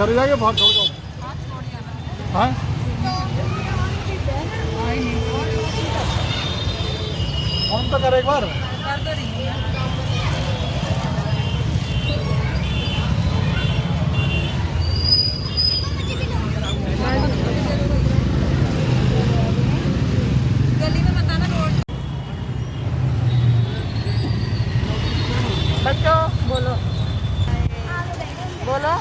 घर जाके बाहर छोड़ दो। हाँ फोन तो कर एक बार। गली में बताना रोड। बच्चों बोलो बोलो।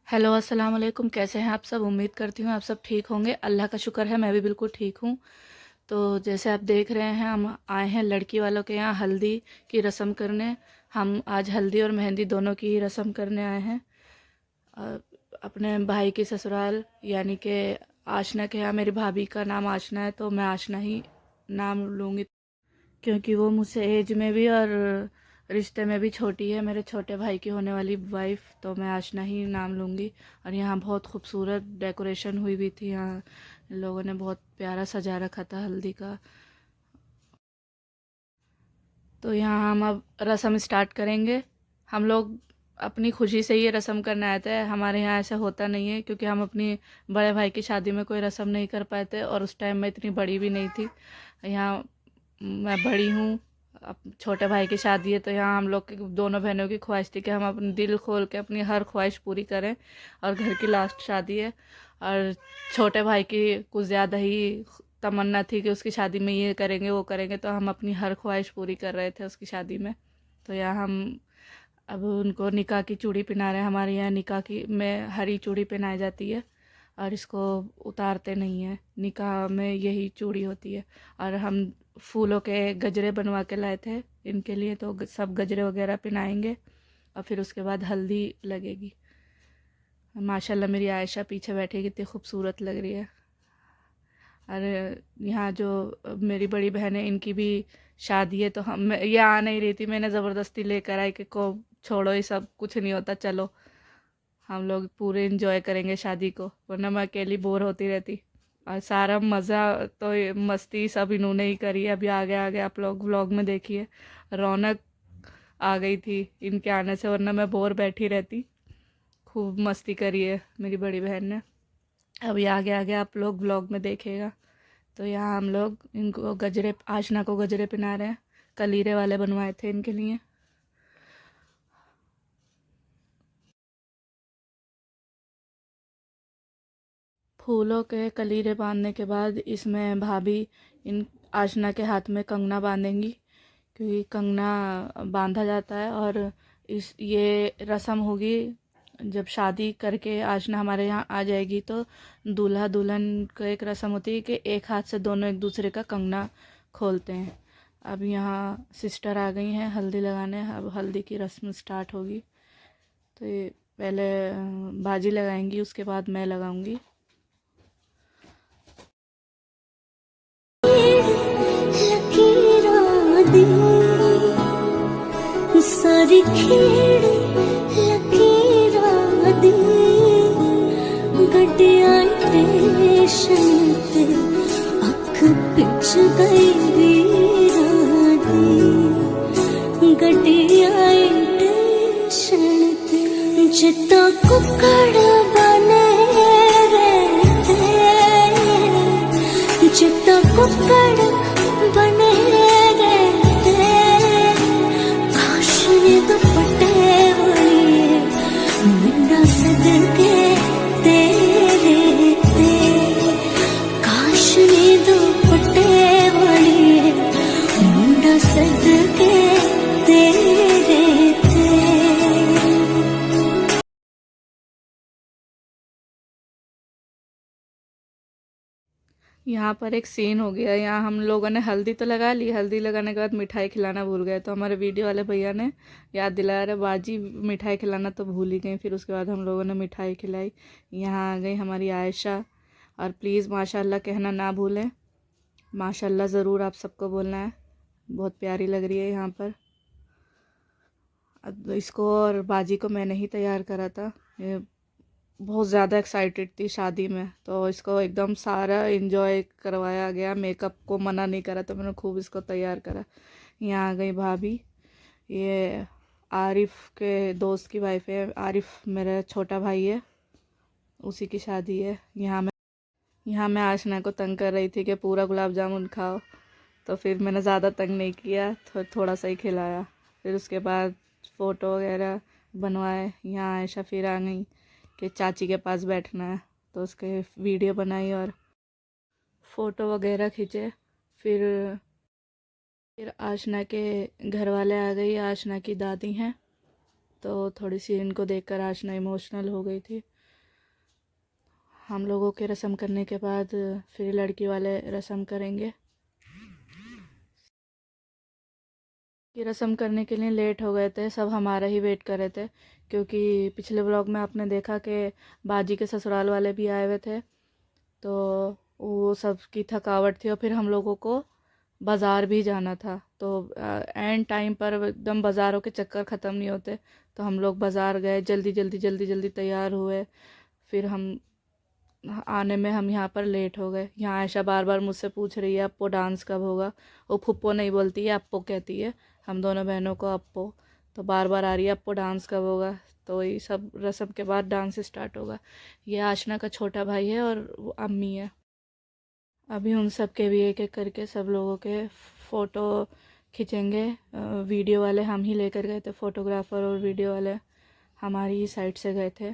हेलो अस्सलाम वालेकुम, कैसे हैं आप सब। उम्मीद करती हूँ आप सब ठीक होंगे। अल्लाह का शुक्र है मैं भी बिल्कुल ठीक हूँ। तो जैसे आप देख रहे हैं हम आए हैं लड़की वालों के यहाँ हल्दी की रस्म करने। हम आज हल्दी और मेहंदी दोनों की रस्म करने आए हैं अपने भाई की ससुराल यानी कि आशना के यहाँ। मेरी भाभी का नाम आशना है तो मैं आशना ही नाम लूँगी क्योंकि वो मुझसे एज में भी और रिश्ते में भी छोटी है। मेरे छोटे भाई की होने वाली वाइफ, तो मैं आशना ही नाम लूँगी। और यहाँ बहुत खूबसूरत डेकोरेशन हुई हुई थी। यहाँ लोगों ने बहुत प्यारा सजा रखा था हल्दी का। तो यहाँ हम अब रस्म स्टार्ट करेंगे। हम लोग अपनी खुशी से ये रस्म करने आए थे। हमारे यहाँ ऐसा होता नहीं है क्योंकि हम अपनी बड़े भाई की शादी में कोई रस्म नहीं कर पाए थे और उस टाइम मैं इतनी बड़ी भी नहीं थी। यहाँ मैं बड़ी हूँ, अब छोटे भाई की शादी है तो यहाँ हम लोग की दोनों बहनों की ख्वाहिश थी कि हम अपने दिल खोल के अपनी हर ख्वाहिश पूरी करें। और घर की लास्ट शादी है और छोटे भाई की कुछ ज़्यादा ही तमन्ना थी कि उसकी शादी में ये करेंगे वो करेंगे, तो हम अपनी हर ख्वाहिश पूरी कर रहे थे उसकी शादी में। तो यहाँ हम अब उनको निकाह की चूड़ी पहना रहे हैं। हमारे यहाँ निकाह की में हरी चूड़ी पहनाई जाती है और इसको उतारते नहीं हैं। निकाह में यही चूड़ी होती है। और हम फूलों के गजरे बनवा के लाए थे इनके लिए, तो सब गजरे वगैरह पहनाएंगे और फिर उसके बाद हल्दी लगेगी। माशाल्लाह मेरी आयशा पीछे बैठी कितनी खूबसूरत लग रही है। और यहाँ जो मेरी बड़ी बहन है इनकी भी शादी है, तो हम ये आ नहीं रही थी, मैंने ज़बरदस्ती लेकर आई कि को छोड़ो ये सब कुछ नहीं होता, चलो हम लोग पूरे इंजॉय करेंगे शादी को, वरना मैं अकेली बोर होती रहती। और सारा मज़ा तो मस्ती सब इन्होंने ही करी है। अभी आगे आगे आप लोग व्लॉग में देखिए, रौनक आ गई थी इनके आने से, वरना मैं बोर बैठी रहती। खूब मस्ती करी है मेरी बड़ी बहन ने। अभी आगे आगे आप लोग व्लॉग में देखेगा। तो यहाँ हम लोग इनको गजरे, आशना को गजरे पहना रहे हैं। कलीरे वाले बनवाए थे इनके लिए। फूलों के कलीरे बांधने के बाद इसमें भाभी इन आशना के हाथ में कंगना बांधेंगी क्योंकि कंगना बांधा जाता है। और इस ये रस्म होगी जब शादी करके आशना हमारे यहाँ आ जाएगी तो दूल्हा दुल्हन का एक रस्म होती है कि एक हाथ से दोनों एक दूसरे का कंगना खोलते हैं। अब यहाँ सिस्टर आ गई हैं हल्दी लगाने। अब हल्दी की रस्म स्टार्ट होगी। तो ये पहले बाजी लगाएंगी, उसके बाद मैं लगाऊंगी। सारी खेड़ लकीरां दी गड्डियां स्टेशन ते अख पिछ गई वीरां दी गड्डियां स्टेशन ते जिद्दां कुक्कड़ बने रहते जिद्दां कुक्कड़ बने दुपट्टे वाली मिंडा सदके तेरे ते काश ने दुपट्टे वाली मिंडा सदके तेरे ते। यहाँ पर एक सीन हो गया। यहाँ हम लोगों ने हल्दी तो लगा ली, हल्दी लगाने के बाद मिठाई खिलाना भूल गए, तो हमारे वीडियो वाले भैया ने याद दिलाया, अरे बाजी मिठाई खिलाना तो भूल ही गई। फिर उसके बाद हम लोगों ने मिठाई खिलाई। यहाँ आ गई हमारी आयशा। और प्लीज़ माशाल्लाह कहना ना भूलें, माशाल्लाह ज़रूर आप सबको बोलना है। बहुत प्यारी लग रही है यहाँ पर। इसको और बाजी को मैंने ही तैयार करा था। ये बहुत ज़्यादा एक्साइटेड थी शादी में, तो इसको एकदम सारा एंजॉय करवाया गया। मेकअप को मना नहीं करा, तो मैंने खूब इसको तैयार करा। यहाँ आ गई भाभी, ये आरिफ के दोस्त की वाइफ है। आरिफ मेरा छोटा भाई है, उसी की शादी है। यहाँ मैं आशना को तंग कर रही थी कि पूरा गुलाब जामुन खाओ, तो फिर मैंने ज़्यादा तंग नहीं किया, थोड़ा सा ही खिलाया। फिर उसके बाद फ़ोटो वगैरह बनवाए। यहाँ आयशा फिर आ गई कि चाची के पास बैठना है, तो उसके वीडियो बनाई और फ़ोटो वगैरह खींचे। फिर आशना के घर वाले आ गई, आशना की दादी हैं, तो थोड़ी सी इनको देखकर आशना इमोशनल हो गई थी। हम लोगों के रस्म करने के बाद फिर लड़की वाले रस्म करेंगे। कि रस्म करने के लिए लेट हो गए थे, सब हमारा ही वेट कर रहे थे, क्योंकि पिछले व्लॉग में आपने देखा कि बाजी के ससुराल वाले भी आए हुए थे, तो वो सब की थकावट थी और फिर हम लोगों को बाज़ार भी जाना था। तो एंड टाइम पर एकदम बाज़ारों के चक्कर ख़त्म नहीं होते, तो हम लोग बाज़ार गए, जल्दी तैयार हुए। फिर हम आने में हम यहाँ पर लेट हो गए। यहाँ आयशा बार बार मुझसे पूछ रही है अप्पो डांस कब होगा। वो फुप्पो नहीं बोलती है, अप्पो कहती है, हम दोनों बहनों को अप्पो। तो बार बार आ रही है अप्पो डांस कब होगा। तो वही सब रस्म के बाद डांस स्टार्ट होगा। ये आशना का छोटा भाई है और वो अम्मी है। अभी उन सब के भी एक एक करके सब लोगों के फ़ोटो खींचेंगे। वीडियो वाले हम ही लेकर गए थे, फ़ोटोग्राफ़र और वीडियो वाले हमारी ही साइड से गए थे।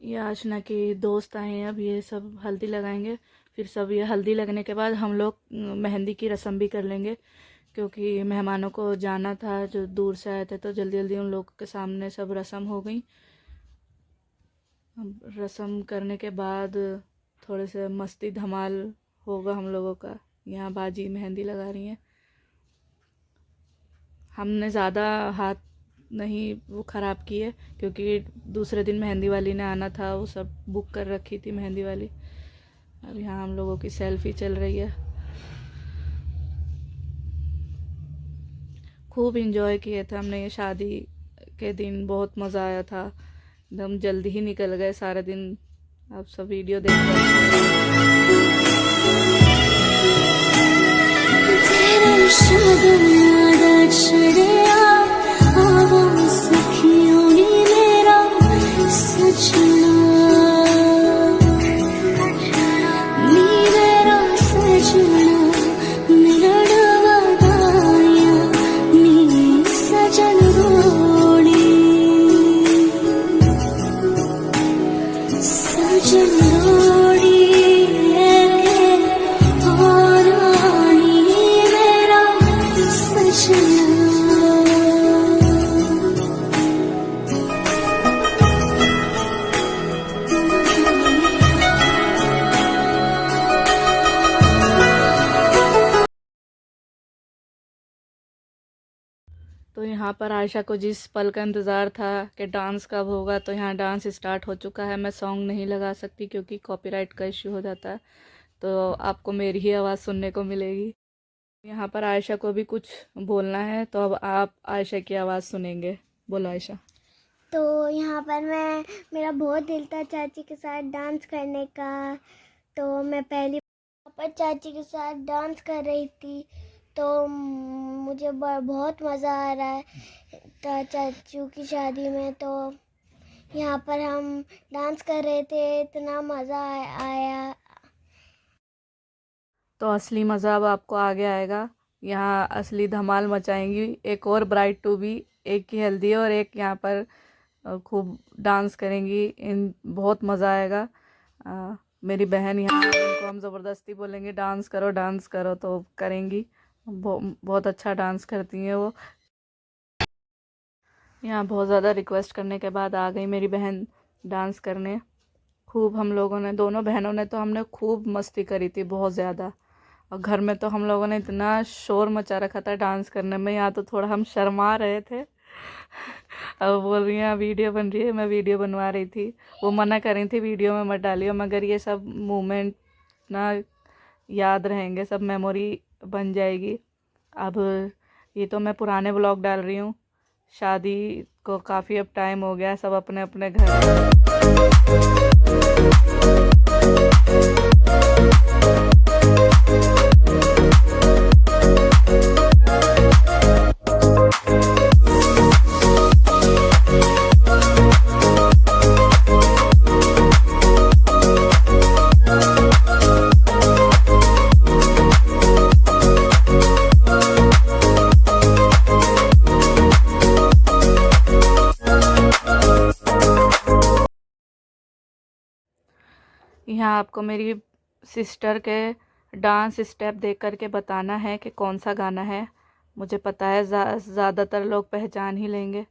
ये आशना के दोस्त आए हैं, अब ये सब हल्दी लगाएंगे। फिर सब ये हल्दी लगने के बाद हम लोग मेहंदी की रस्म भी कर लेंगे, क्योंकि मेहमानों को जाना था जो दूर से आए थे, तो जल्दी जल्दी उन लोगों के सामने सब रस्म हो गई। रस्म करने के बाद थोड़े से मस्ती धमाल होगा हम लोगों का। यहाँ बाजी मेहंदी लगा रही हैं। हमने ज़्यादा हाथ नहीं वो ख़राब किए, क्योंकि दूसरे दिन मेहंदी वाली ने आना था, वो सब बुक कर रखी थी मेहंदी वाली। अब यहाँ हम लोगों की सेल्फी चल रही है। खूब इंजॉय किए थे हमने ये शादी के दिन, बहुत मज़ा आया था। एकदम जल्दी ही निकल गए सारे दिन। आप सब वीडियो देख रहे तो यहाँ पर आयशा को जिस पल का इंतज़ार था कि डांस कब होगा, तो यहाँ डांस स्टार्ट हो चुका है। मैं सॉन्ग नहीं लगा सकती क्योंकि कॉपीराइट का इश्यू हो जाता है, तो आपको मेरी ही आवाज़ सुनने को मिलेगी। यहाँ पर आयशा को भी कुछ बोलना है, तो अब आप आयशा की आवाज़ सुनेंगे। बोलो आयशा। तो यहाँ पर मेरा बहुत दिल था चाची के साथ डांस करने का, तो मैं पहली बार चाची के साथ डांस कर रही थी, तो मुझे बहुत मज़ा आ रहा है चाचू की शादी में। तो यहाँ पर हम डांस कर रहे थे, इतना मज़ा आया। तो असली मज़ा अब आपको आगे आएगा। यहाँ असली धमाल मचाएंगी एक और ब्राइड टू बी, एक की हल्दी और एक यहाँ पर खूब डांस करेंगी। इन बहुत मज़ा आएगा। मेरी बहन यहाँ उनको हम ज़बरदस्ती बोलेंगे डांस करो तो करेंगी। बहुत अच्छा डांस करती हैं वो। यहाँ बहुत ज़्यादा रिक्वेस्ट करने के बाद आ गई मेरी बहन डांस करने। खूब हम लोगों ने, दोनों बहनों ने, तो हमने खूब मस्ती करी थी, बहुत ज़्यादा। और घर में तो हम लोगों ने इतना शोर मचा रखा था डांस करने में, यहाँ तो थोड़ा हम शर्मा रहे थे। अब बोल रही हैं वीडियो बन रही है, मैं वीडियो बनवा रही थी। वो मना कर रही थी वीडियो में मत डालियो, मगर ये सब मोमेंट ना याद रहेंगे, सब मेमोरी बन जाएगी। अब ये तो मैं पुराने व्लॉग डाल रही हूँ। शादी को काफ़ी अब टाइम हो गया है, सब अपने अपने घर। यहाँ आपको मेरी सिस्टर के डांस स्टेप देख कर के बताना है कि कौन सा गाना है। मुझे पता है ज़्यादातर लोग पहचान ही लेंगे,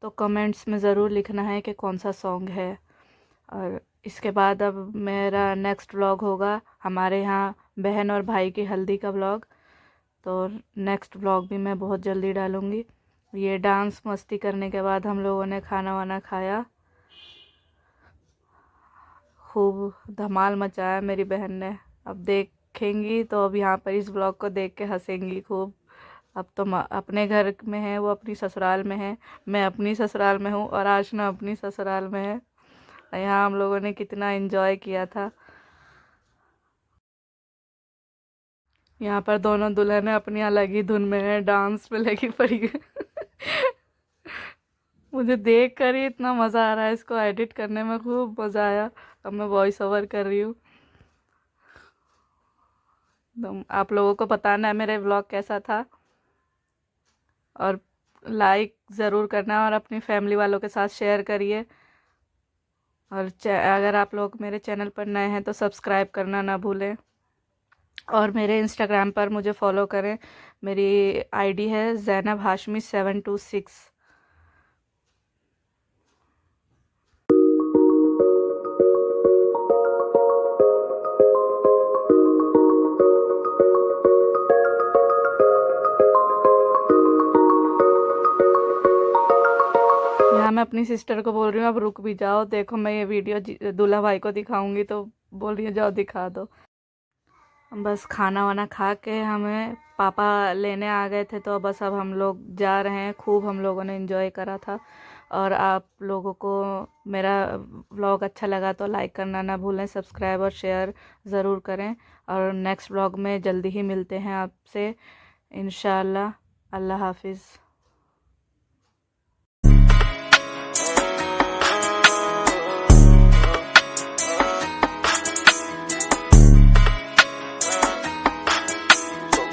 तो कमेंट्स में ज़रूर लिखना है कि कौन सा सॉन्ग है। और इसके बाद अब मेरा नेक्स्ट व्लॉग होगा हमारे यहाँ बहन और भाई की हल्दी का व्लॉग। तो नेक्स्ट व्लॉग भी मैं बहुत जल्दी डालूँगी। ये डांस मस्ती करने के बाद हम लोगों ने खाना वाना खाया, खूब धमाल मचाया मेरी बहन ने। अब देखेंगी तो अब यहाँ पर इस ब्लॉग को देख के हंसेंगी खूब। अब तो अपने घर में है, वो अपनी ससुराल में है, मैं अपनी ससुराल में हूँ और आशना अपनी ससुराल में है। यहाँ हम लोगों ने कितना एंजॉय किया था। यहाँ पर दोनों दुल्हनें अपनी अलग ही धुन में है, डांस पे लगी पड़ी है। मुझे देख कर ही इतना मज़ा आ रहा है, इसको एडिट करने में खूब मज़ा आया। अब मैं वॉइस ओवर कर रही हूँ। तो आप लोगों को बताना है मेरे व्लॉग कैसा था, और लाइक ज़रूर करना और अपनी फैमिली वालों के साथ शेयर करिए। और अगर आप लोग मेरे चैनल पर नए हैं तो सब्सक्राइब करना ना भूलें। और मेरे इंस्टाग्राम पर मुझे फॉलो करें, मेरी आईडी है ज़ैनब हाशमी 726। यहाँ मैं अपनी सिस्टर को बोल रही हूँ अब रुक भी जाओ, देखो मैं ये वीडियो दूल्हा भाई को दिखाऊंगी, तो बोल रही है जाओ दिखा दो। बस खाना वाना खा के हमें पापा लेने आ गए थे, तो बस अब हम लोग जा रहे हैं। खूब हम लोगों ने एंजॉय करा था। और आप लोगों को मेरा व्लॉग अच्छा लगा तो लाइक करना ना भूलें, सब्सक्राइब और शेयर ज़रूर करें। और नेक्स्ट व्लॉग में जल्दी ही मिलते हैं आपसे इंशाल्लाह। अल्लाह हाफिज़।